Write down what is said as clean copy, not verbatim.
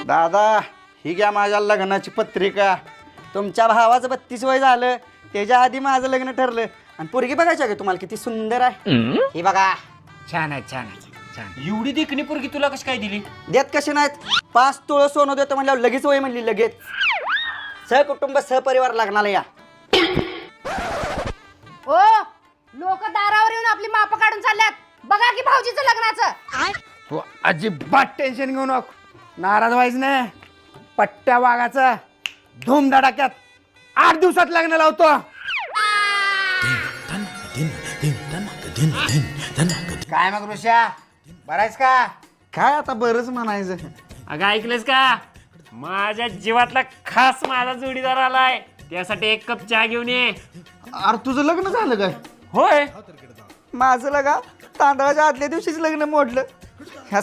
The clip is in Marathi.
दादा ही घ्या माझ्या लग्नाची पत्रिका. तुमच्या भावाचं 32 वय झालं, त्याच्या आधी माझं लग्न ठरलं आणि पोरगी बघायची का तुम्हाला किती सुंदर आहे. ही बघा. छान आहे छान आहे छान. एवढी देखणी पोरगी तुला कशी काय दिली? देत कशी नाहीत, 5 तोळ सोनं देतो म्हणल्यावर लगेच वय म्हणली लगेच. सहकुटुंब सहपरिवार लग्नाला या. ओ लोक दारावर येऊन आपली माप काढून चालल्यात. बघा की भाऊजीचं लग्नाचं. तू अजिबात टेन्शन घेऊ नको, नाराज व्हायच नाही. पट्ट्या वाघाचा धूमधडाक्यात 8 दिवसात लग्न लावतो. काय मग ऋषा, बरायस का? काय आता बरंच म्हणायचं. अगं ऐकलंस का, माझ्या जीवातला खास माझा जोडीदार आलाय, त्यासाठी 1 कप चहा घेऊन ये. अरे तुझं लग्न झालं काय? होय, माझं लगा तांदळाच्या आदल्या दिवशीच लग्न मोडलं. ह्या